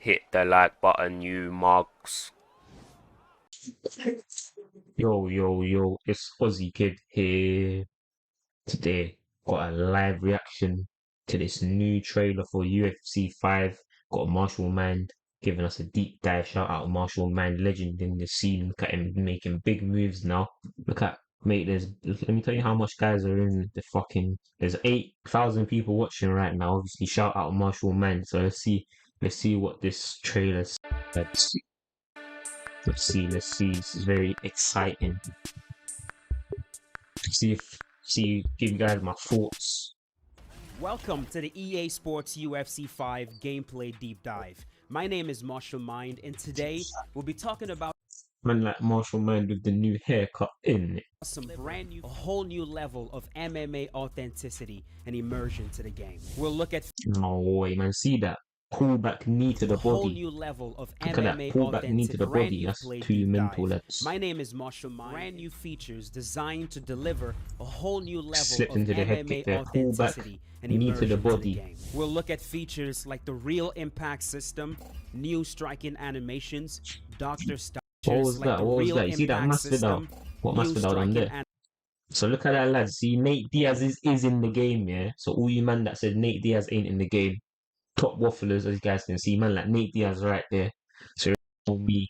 hit the like button, you mugs. Yo, it's Ozzy Kid here. Today, got a live reaction to this new trailer for UFC 5. Got Marshall Mind giving us a deep dive. Shout out Marshall Mind, legend in the scene. Look at him making big moves now. Look at, mate, let me tell you how much guys are in the fucking, there's 8,000 people watching right now. Obviously, shout out Marshall Mind. So let's see what this trailer's. Let's see. This is very exciting. Give you guys my thoughts. Welcome to the EA Sports UFC 5 gameplay deep dive. My name is Marshall Mind, and today we'll be talking about Man like Marshall Mind with the new haircut in it. a whole new level of MMA authenticity and immersion to the game. We'll look at No way, man. See that? Pull back knee to a the whole body. new level of Look at that. MMA Pull back knee to authentic the brand body. new That's play too deep mental, dive. lads. My name is Marshall Mind. Brand new features designed to deliver a whole new level Slipped of into the head MMA kick there. Pull back authenticity and knee to the immersion to the body. game. We'll look at features like the real impact system, new striking animations, Doctor What Stoppages was like that? the What was real that? You see that impact Masvidal? system, What new Masvidal done striking there? So look at that, lads. See, Nate Diaz is in the game, yeah? So all you man that said Nate Diaz ain't in the game, top wafflers, as you guys can see, man like Nate Diaz right there. So for me,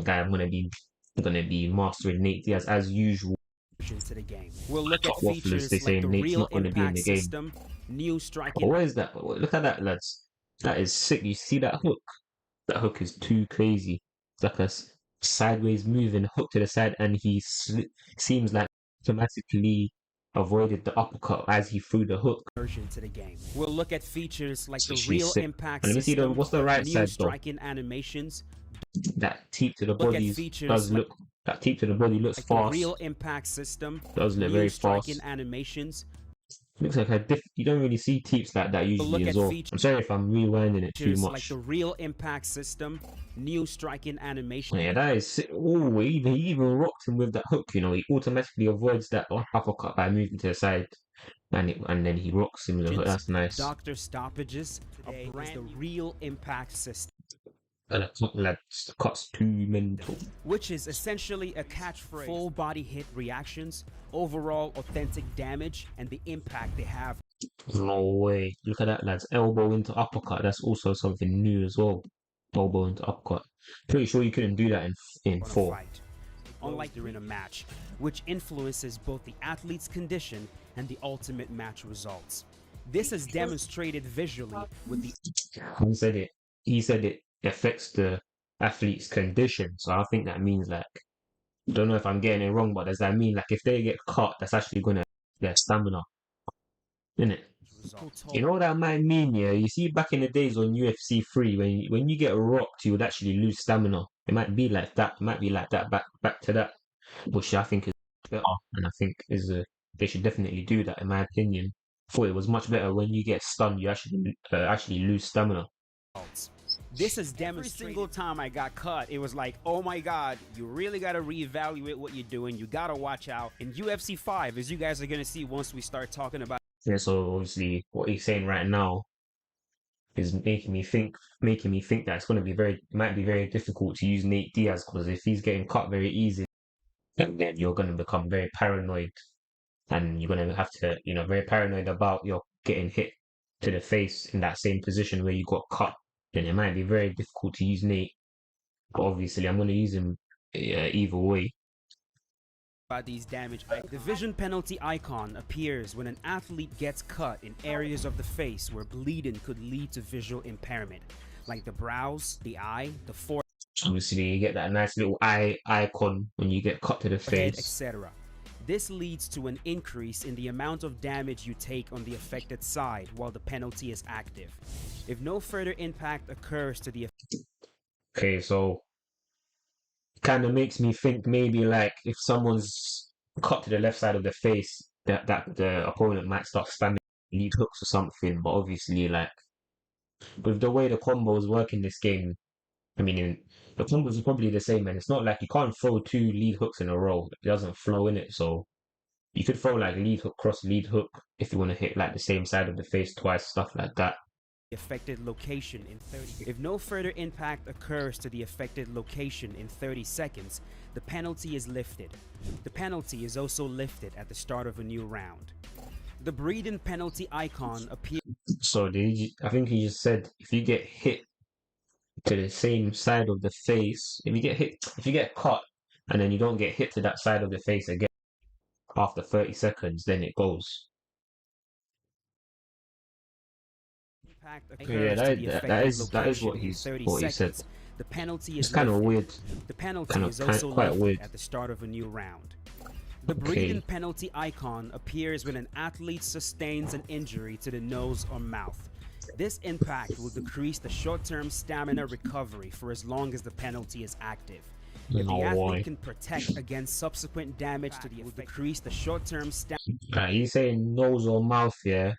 guy, I'm gonna be mastering Nate Diaz as usual. to the game. We'll look at Top wafflers, they features like say the Nate's real not gonna be in impact the game. system, new But striking what is that? Look at that, lads. That is sick. You see that hook? That hook is too crazy. It's like a sideways moving hook to the side, and seems like automatically avoided the uppercut as he threw the hook. version to the game. We'll look at features like It's the actually real sick. impact And let me see system, what's the right new side though. striking animations. That teep to the Look at body features does look. That teep to the body looks like the real fast. impact system, Does look new very striking fast. animations. Looks like you don't really see teeps like that We'll usually look as at well. I'm sorry if I'm rewinding it too features like much. the real impact system, new striking animation. Yeah, that is sick. Oh, he even rocked him with that hook. You know, he automatically avoids that uppercut by moving to the side, and then he rocks him with a hook. That's nice. Doctor Stoppages, a brand the real impact system, And that cuts too mental. which is essentially a catchphrase. Full body hit reactions, overall authentic damage, and the impact they have No way. Look at that, lads. Elbow into uppercut. That's also something new as well. Elbow into uppercut. Pretty sure you couldn't do that in on a four. fight, unlike during a match, which influences both the athlete's condition and the ultimate match results. This is demonstrated visually with the He said it. He said it affects the athlete's condition. So I think that means like, don't know if I'm getting it wrong, but does that mean like if they get cut, that's actually gonna their stamina, innit? result. You know what that might mean, yeah? You see, back in the days on UFC 3, when you get rocked, you would actually lose stamina. It might be like that. It might be like that back to that, which I think is better, and I think they should definitely do that, in my opinion. Thought it was much better when you get stunned, you actually lose stamina. This is demonstrated. Every single time I got cut, it was like, oh my god, you really got to reevaluate what you're doing. You got to watch out. In UFC 5, as you guys are going to see once we start talking about Yeah, so obviously what he's saying right now is making me think that might be very difficult to use Nate Diaz because if he's getting cut very easy, then you're gonna become very paranoid and you're gonna have to, very paranoid about your getting hit to the face in that same position where you got cut. Then it might be very difficult to use Nate. But obviously, I'm gonna use him either way. these damage icons. The vision penalty icon appears when an athlete gets cut in areas of the face where bleeding could lead to visual impairment, like the brows, the eye, the forehead, Obviously, you get that nice little eye icon when you get cut to the face. etc. This leads to an increase in the amount of damage you take on the affected side while the penalty is active. If no further impact occurs to the Okay, so kind of makes me think maybe like if someone's cut to the left side of the face, that the opponent might start spamming lead hooks or something. But obviously, like with the way the combos work in this game, I mean, the combos are probably the same, and it's not like you can't throw two lead hooks in a row. It doesn't flow in it, so you could throw like lead hook cross lead hook if you want to hit like the same side of the face twice, stuff like that. affected location in 30. If no further impact occurs to the affected location in 30 seconds, the penalty is lifted. The penalty is also lifted at the start of a new round. The breathing penalty icon appears. So I think he just said if you get hit to the same side of the face, if you get caught and then you don't get hit to that side of the face again after 30 seconds, then it goes. Impact Yeah, occurs to the affected that is location in 30 what he said. seconds. The penalty It's is kind of lifted. weird. The penalty Kind is of also quite lifted weird. at the start of a new round. The Okay. breathing penalty icon appears when an athlete sustains an injury to the nose or mouth. This impact will decrease the short-term stamina recovery for as long as the penalty is active. If the athlete can protect against subsequent damage to the will decrease the short-term stamina. He's saying nose or mouth, yeah.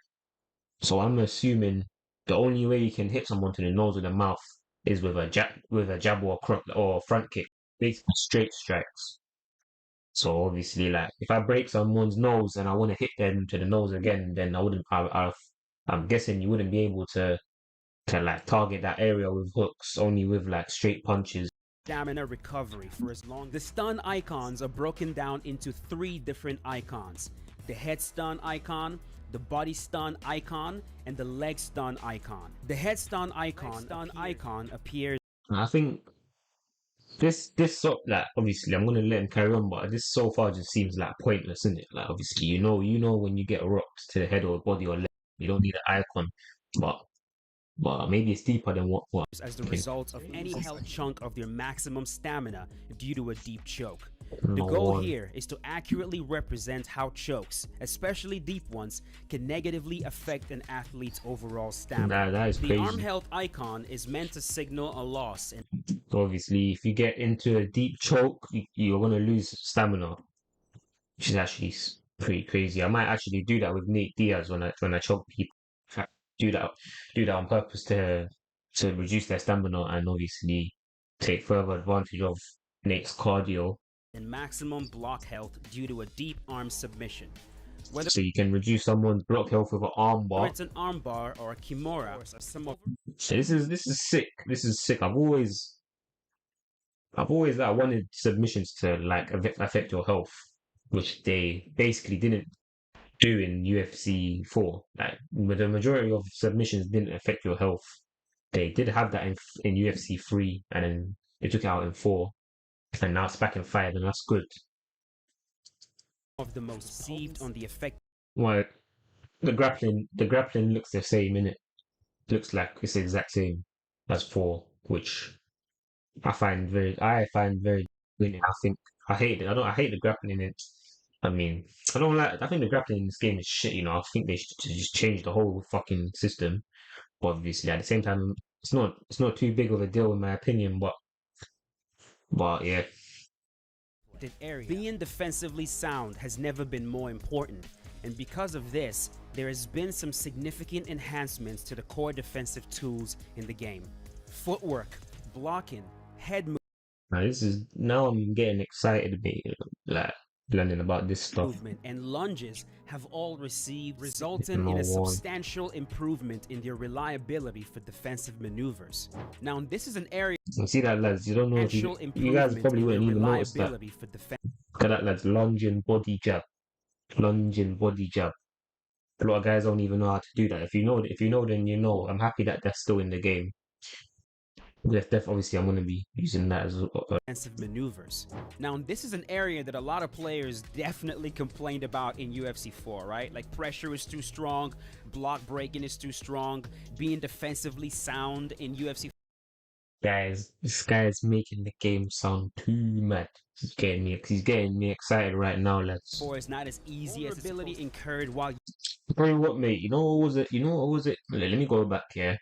So I'm assuming the only way you can hit someone to the nose or the mouth is with a jab or front kick, basically straight strikes. So obviously, like if I break someone's nose and I want to hit them to the nose again, then I wouldn't. I'm guessing you wouldn't be able to like target that area with hooks, only with like straight punches. Stamina recovery for as long. The stun icons are broken down into 3 different icons: the head stun icon, the body stun icon, and the leg stun icon. The head stun icon appears. I think this so like obviously I'm gonna let him carry on, but this so far just seems like pointless, isn't it? Like obviously you know when you get rocked to the head or body or leg, you don't need an icon, but maybe it's deeper than what. As the result of any health chunk of their maximum stamina due to a deep choke. The No goal one. here is to accurately represent how chokes, especially deep ones, can negatively affect an athlete's overall stamina. That is The crazy. arm health icon is meant to signal a loss in So obviously, if you get into a deep choke, you're gonna lose stamina, which is actually pretty crazy. I might actually do that with Nate Diaz when I choke people. In fact, do that on purpose to reduce their stamina and obviously take further advantage of Nate's cardio. maximum block health due to a deep arm submission. Whether So you can reduce someone's block health with an arm bar. it's an armbar or a kimura, some of So this is sick. This is sick. I've always like wanted submissions to like affect your health, which they basically didn't do in UFC 4. Like the majority of submissions didn't affect your health. They did have that in UFC 3, and then they took it out in 4, and now it's back in 5, and that's good. the most perceived on the effect. Well, the grappling looks the same, innit? Looks like it's the exact same as 4, which I find very winning. I hate it. I hate the grappling in it. I mean, I think the grappling in this game is shit, you know. I think they should just change the whole fucking system. But obviously, at the same time, it's not too big of a deal in my opinion. But yeah, Area. Being defensively sound has never been more important, and because of this, there has been some significant enhancements to the core defensive tools in the game. Footwork, blocking, head now I'm getting excited a bit, like learning about this stuff. movement, and lunges have all received, resulting No in a one. substantial improvement in their reliability for defensive maneuvers. Now, this is an area. You see that, lads? You don't know if you guys Improvement probably in their wouldn't even notice that. reliability for defense. Look at that, lads. Lunging body jab. Lunging body jab. A lot of guys don't even know how to do that. If you know, then you know. I'm happy that they're still in the game. Obviously, I'm going to be using that as Defensive maneuvers. Now, this is an area that a lot of players definitely complained about in UFC 4, right? Like pressure is too strong, block breaking is too strong, being defensively sound in UFC. guys. This guy is making the game sound too mad. He's getting me excited right now, lads. 4 is not as easy as ability incurred while Bro, what, mate? You know what was it? Let me go back here.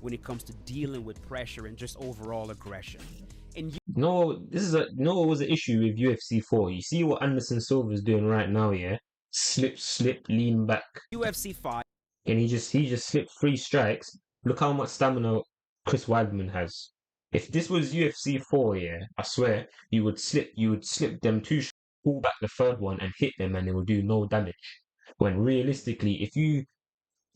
when it comes to dealing with pressure and just overall aggression. In No, what was the issue with UFC 4? You see what Anderson Silva's doing right now, yeah? Slip, lean back. UFC 5, And he just slipped 3 strikes. Look how much stamina Chris Weidman has. If this was UFC 4, yeah, I swear you would slip them 2, pull back the third one and hit them, and it will do no damage. When realistically,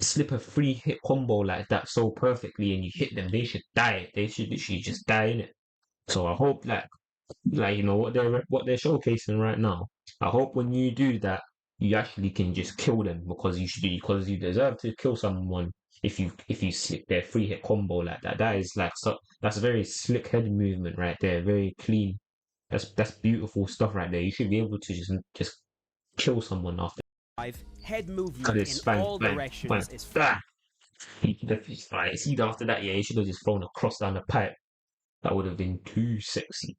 slip a free hit combo like that so perfectly and you hit them, they should die. They should literally just die in it. So I hope like you know what they're showcasing right now. I hope when you do that, you actually can just kill them because you deserve to kill someone if you slip their free hit combo like that. That is like that's a very slick head movement right there, very clean. That's beautiful stuff right there. You should be able to just kill someone after. Head Cut movement it, in bang, all bang, bang, directions is ah! It's either after that, yeah, he should have just thrown a cross down the pipe. That would have been too sexy.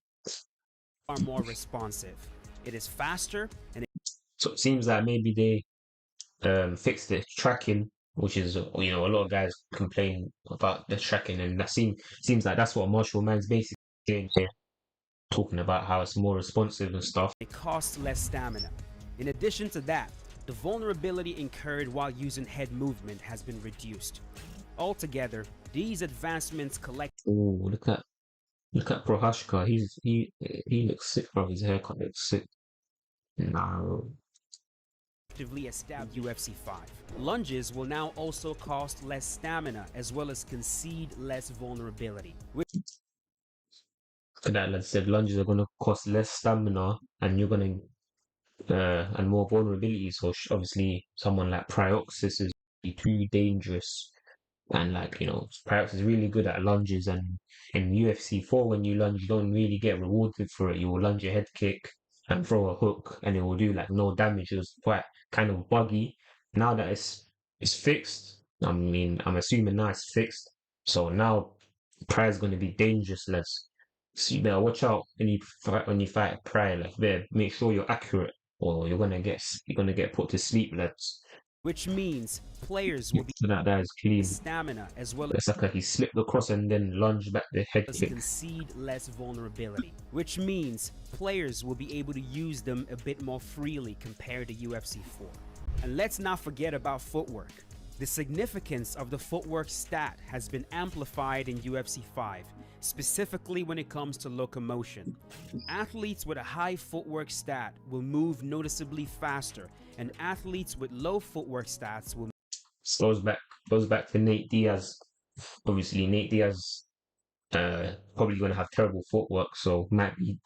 far more responsive. It is faster and So it seems like maybe they fixed the tracking, which is you know a lot of guys complain about the tracking, and that seems like that's what Marshall Man's basically saying here, talking about how it's more responsive and stuff. it costs less stamina. In addition to that, the vulnerability incurred while using head movement has been reduced. Altogether, these advancements Oh, look at Prohashka. He looks sick, bro. His haircut looks sick. No. collectively established UFC 5. Lunges will now also cost less stamina as well as concede less vulnerability, Look at that, lad said lunges are gonna cost less stamina, and you're gonna and more vulnerability. So obviously, someone like Pryoxis is too dangerous. And like, you know, Pryox is really good at lunges, and in UFC 4 when you lunge, you don't really get rewarded for it. You will lunge a head kick and throw a hook and it will do like no damage. It was quite kind of buggy. Now that it's fixed, I mean I'm assuming now it's fixed. So now Pry is gonna be dangerous less. So you better watch out when you fight Pry, like better make sure you're accurate or you're gonna get put to sleep, lads. which means players will be So that is clean. stamina as well It's like he slipped across and then lunged back the head as kick. concede less vulnerability, which means players will be able to use them a bit more freely compared to UFC 4. And let's not forget about footwork. The significance of the footwork stat has been amplified in UFC 5, specifically when it comes to locomotion. Athletes with a high footwork stat will move noticeably faster, and athletes with low footwork stats will Goes back to Nate Diaz. Obviously, Nate Diaz probably going to have terrible footwork, so might be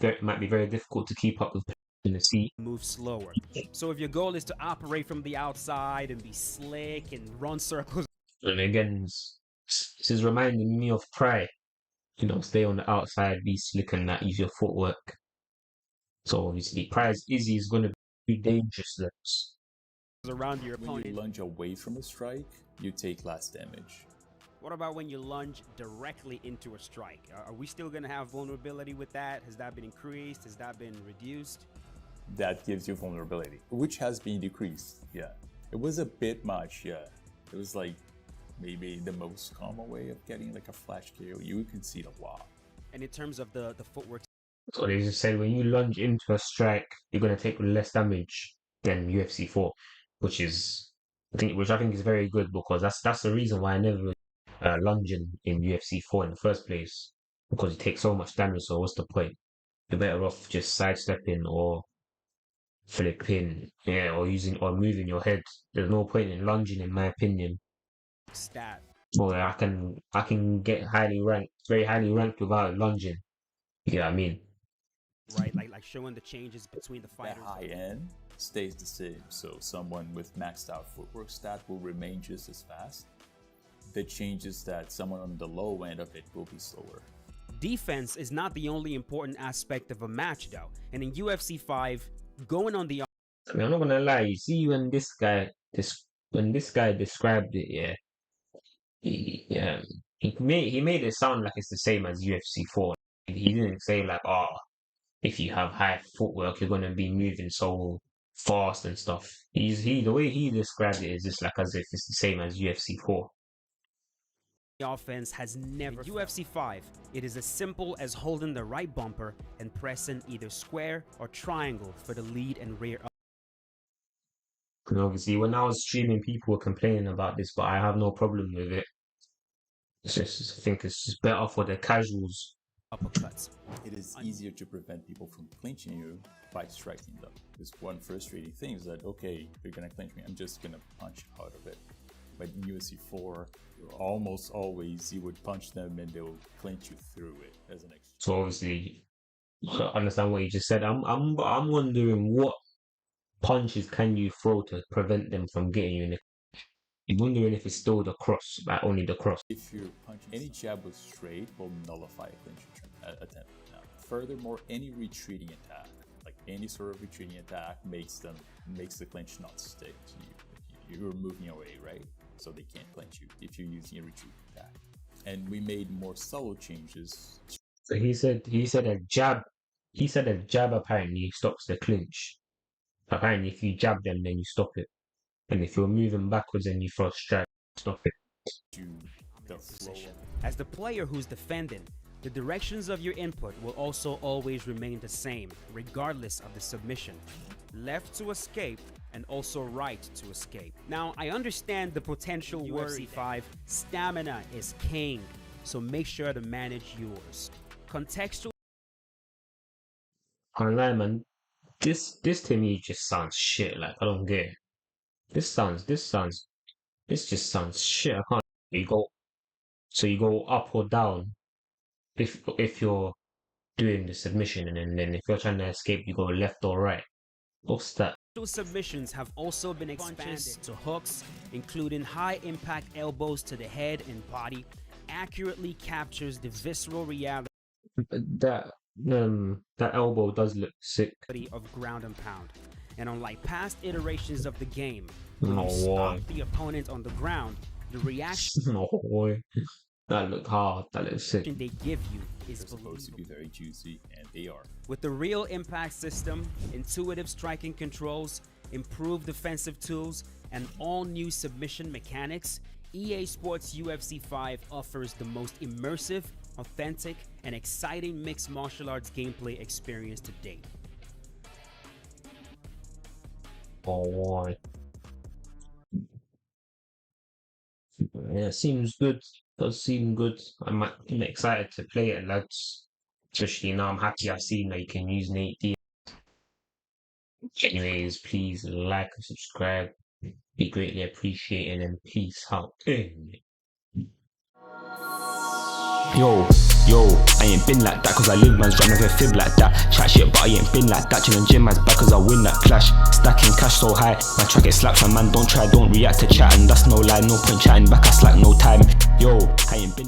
very difficult to keep up with in the seat. move slower. So if your goal is to operate from the outside and be slick and run circles And again, this is reminding me of Pry. You know, stay on the outside, be slick, and that use your footwork. So obviously, Pry's Izzy is going to be dangerous. around your When you opponent, lunge away from a strike, you take less damage. what about when you lunge directly into a strike? Are we still going to have vulnerability with that? Has that been increased? Has that been reduced? That gives you vulnerability, which has been decreased. Yeah, it was a bit much. Yeah, it was like maybe the most common way of getting like a flash KO. You can see a lot. And in terms of the footwork, So they just said when you lunge into a strike, you're going to take less damage than UFC 4, which I think is very good because that's the reason why I never lunge in UFC 4 in the first place, because you take so much damage. So what's the point? You're better off just sidestepping or flipping, yeah, or moving your head. There's no point in lunging, in my opinion. stat, Well, I can get highly ranked, very highly ranked without lunging. You get what I mean? right? Like showing the changes between the The fighters. high end stays the same, so someone with maxed out footwork stat will remain just as fast. The changes that someone on the low end of it will be slower. Defense is not the only important aspect of a match, though. And in UFC 5, going on the I mean, I'm not gonna lie. You see, when this guy described it, yeah, he made it sound like it's the same as UFC 4. He didn't say like, oh, if you have high footwork, you're gonna be moving so fast and stuff. The way he described it is just like as if it's the same as UFC 4. offense has never. In UFC 5, it is as simple as holding the right bumper and pressing either square or triangle for the lead and rear. And obviously, when I was streaming, people were complaining about this, but I have no problem with it. I think it's just better for the casuals. Uppercuts. It is easier to prevent people from clinching you by striking them. Because one frustrating thing is that, okay, you're gonna clinch me, I'm just gonna punch out of it. But in UFC 4, almost always you would punch them and they'll clinch you through it as an exchange. So obviously, I understand what you just said. I'm wondering what punches can you throw to prevent them from getting you in the. I'm wondering if it's still the cross, like only the cross. If you're punching, any jab with straight will nullify a clinch attempt. Now, furthermore, any retreating attack, like any sort of retreating attack, makes the clinch not stick to you. You're moving away, right? So they can't clinch you if you're using a retreat attack. And we made more subtle changes. So he said a jab. He said a jab apparently stops the clinch. Apparently, if you jab them, then you stop it. And if you're moving backwards and you throw a strike, stop it. The flow. As the player who's defending, the directions of your input will also always remain the same, regardless of the submission. Left to escape, and also right to escape. Now, I understand the potential UFC 5 stamina is king, so make sure to manage yours. Contextual. I can't lie, man. This to me just sounds shit. Like I don't get it. This just sounds shit. I can't. You go up or down if you're doing the submission, and then if you're trying to escape, you go left or right. What's that? Submissions have also been expanded to hooks, including high impact elbows to the head and body, accurately captures the visceral reality That elbow does look sick. of ground and pound. And unlike past iterations of the game, No when you stop way. the opponent on the ground, the reaction No way. That look hard. That looks sick. they give you is They're supposed to believable. be very juicy, and they are. With the real impact system, intuitive striking controls, improved defensive tools, and all new submission mechanics, EA Sports UFC 5 offers the most immersive, authentic, and exciting mixed martial arts gameplay experience to date. Oh, why? Yeah, seems good. Does seem good. I'm excited to play it, lads. Especially now, I'm happy I've seen that you can use Nate Diaz. Anyways, please like and subscribe. Be greatly appreciated, and peace out. Yo, I ain't been like that cause I live man's run with a fib like that. Chat shit but I ain't been like that. Chillin' gym man's back cause I win that clash. Stacking cash so high, my track get slapped. My man don't react to chat, and that's no lie. No point chatting back, I slack no time. Yo, I ain't been like